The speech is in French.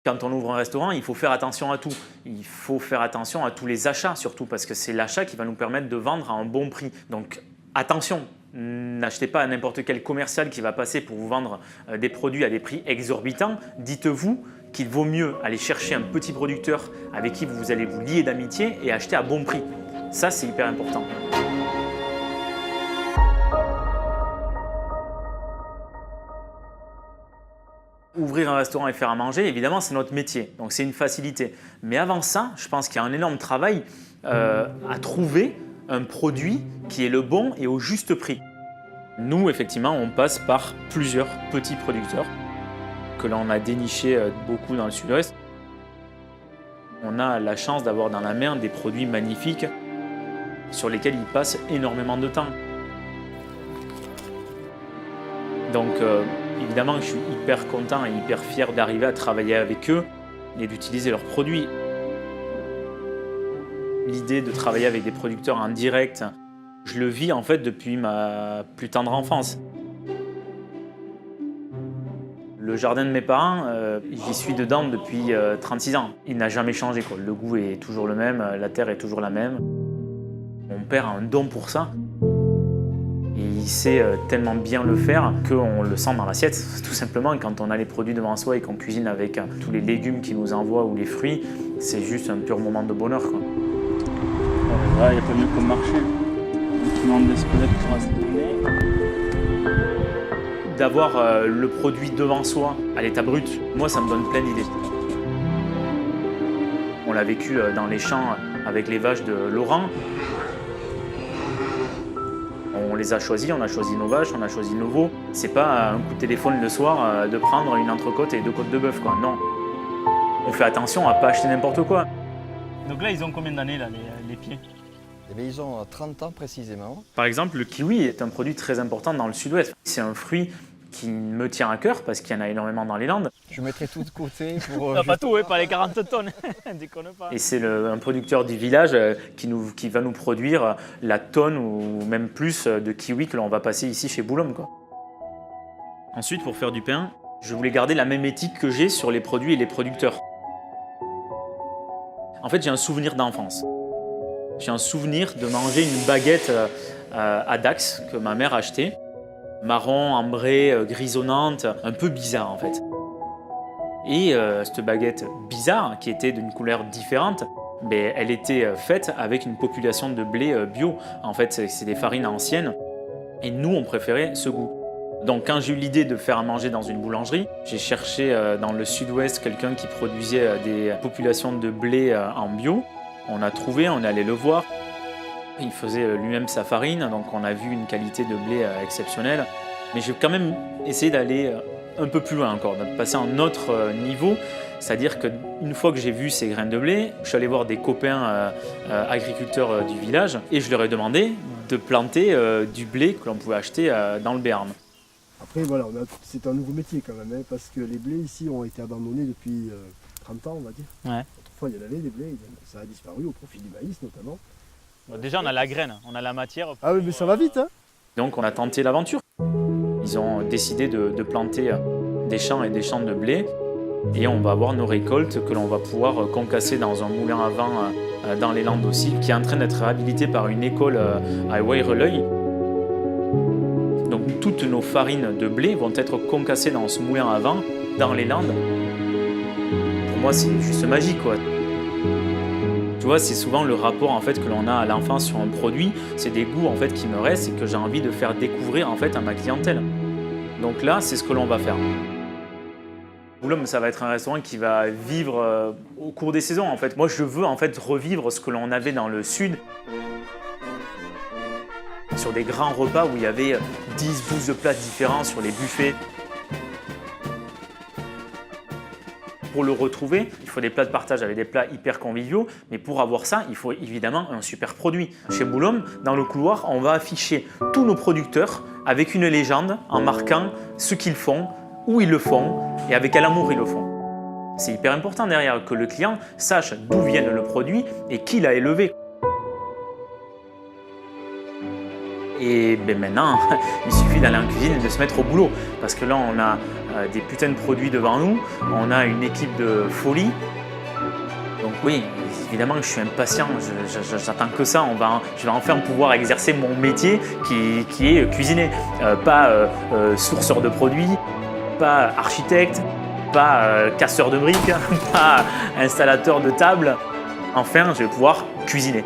Quand on ouvre un restaurant, il faut faire attention à tout. Il faut faire attention à tous les achats surtout parce que c'est l'achat qui va nous permettre de vendre à un bon prix. Donc attention, n'achetez pas à n'importe quel commercial qui va passer pour vous vendre des produits à des prix exorbitants. Dites-vous qu'il vaut mieux aller chercher un petit producteur avec qui vous allez vous lier d'amitié et acheter à bon prix. Ça, c'est hyper important. Ouvrir un restaurant et faire à manger, évidemment, c'est notre métier, donc c'est une facilité. Mais avant ça, je pense qu'il y a un énorme travail à trouver un produit qui est le bon et au juste prix. Nous, effectivement, on passe par plusieurs petits producteurs que l'on a dénichés beaucoup dans le sud-ouest. On a la chance d'avoir dans la main des produits magnifiques sur lesquels ils passent énormément de temps. Donc, évidemment, je suis hyper content et hyper fier d'arriver à travailler avec eux et d'utiliser leurs produits. L'idée de travailler avec des producteurs en direct, je le vis en fait depuis ma plus tendre enfance. Le jardin de mes parents, j'y suis dedans depuis 36 ans. Il n'a jamais changé, quoi. Le goût est toujours le même, la terre est toujours la même. Mon père a un don pour ça. Et il sait tellement bien le faire qu'on le sent dans l'assiette, tout simplement. Et quand on a les produits devant soi et qu'on cuisine avec tous les légumes qu'il nous envoie ou les fruits, c'est juste un pur moment de bonheur, quoi. Là, il n'y a pas mieux comme marché. On demande des squelettes pour rester. D'avoir le produit devant soi à l'état brut, moi ça me donne plein d'idées. On l'a vécu dans les champs avec les vaches de Laurent. On les a choisis, on a choisi nos vaches, on a choisi nos veaux. C'est pas un coup de téléphone le soir de prendre une entrecôte et 2 côtes de bœuf, quoi. Non. On fait attention à pas acheter n'importe quoi. Donc là, ils ont combien d'années, là, les pieds? Eh bien, ils ont 30 ans précisément. Par exemple, le kiwi est un produit très important dans le sud-ouest. C'est un fruit qui me tient à cœur parce qu'il y en a énormément dans les Landes. Je mettrai tout de côté pour... Pas tout, pas les 40 tonnes. Déconne pas. Et c'est un producteur du village qui va nous produire la tonne ou même plus de kiwi que l'on va passer ici chez Boulogne, quoi. Ensuite, pour faire du pain, je voulais garder la même éthique que j'ai sur les produits et les producteurs. En fait, j'ai un souvenir d'enfance. J'ai un souvenir de manger une baguette à Dax que ma mère achetait. Marron, ambrée, grisonnante, un peu bizarre en fait. Et cette baguette bizarre, qui était d'une couleur différente, elle était faite avec une population de blé bio. En fait, c'est des farines anciennes. Et nous, on préférait ce goût. Donc quand j'ai eu l'idée de faire à manger dans une boulangerie, j'ai cherché dans le sud-ouest quelqu'un qui produisait des populations de blé en bio. On a trouvé, on est allé le voir. Il faisait lui-même sa farine, donc on a vu une qualité de blé exceptionnelle. Mais j'ai quand même essayé d'aller un peu plus loin encore, de passer à un autre niveau. C'est-à-dire qu'une fois que j'ai vu ces graines de blé, je suis allé voir des copains agriculteurs du village et je leur ai demandé de planter du blé que l'on pouvait acheter dans le Béarn. Après, voilà, c'est un nouveau métier quand même, hein, parce que les blés ici ont été abandonnés depuis 30 ans, on va dire. Ouais. Autrefois, il y en avait des blés, ça a disparu au profit du maïs notamment. Bon, déjà, on a la graine, on a la matière. Ah oui, mais ça va vite, hein. Donc on a tenté l'aventure. Ils ont décidé de planter des champs et des champs de blé et on va avoir nos récoltes que l'on va pouvoir concasser dans un moulin à vent dans les Landes aussi, qui est en train d'être réhabilité par une école à Waireleuil. Donc toutes nos farines de blé vont être concassées dans ce moulin à vent dans les Landes. Pour moi, c'est juste magique, quoi. Tu vois, c'est souvent le rapport en fait que l'on a à l'enfance sur un produit, c'est des goûts en fait qui me restent et que j'ai envie de faire découvrir en fait à ma clientèle. Donc là, c'est ce que l'on va faire. Boulogne, ça va être un restaurant qui va vivre au cours des saisons en fait. Moi, je veux en fait revivre ce que l'on avait dans le sud. Sur des grands repas où il y avait 10-12 plats différents sur les buffets. Pour le retrouver, il faut des plats de partage avec des plats hyper conviviaux, mais pour avoir ça, il faut évidemment un super produit. Chez Boulogne, dans le couloir, on va afficher tous nos producteurs avec une légende en marquant ce qu'ils font, où ils le font et avec quel amour ils le font. C'est hyper important derrière que le client sache d'où vient le produit et qui l'a élevé. Et maintenant, il suffit d'aller en cuisine et de se mettre au boulot. Parce que là, on a des putains de produits devant nous, on a une équipe de folie. Donc oui, évidemment que je suis impatient, j'attends que ça. Je vais enfin pouvoir exercer mon métier qui est cuisiner. Pas sourceur de produits, pas architecte, pas casseur de briques, pas installateur de table. Enfin, je vais pouvoir cuisiner.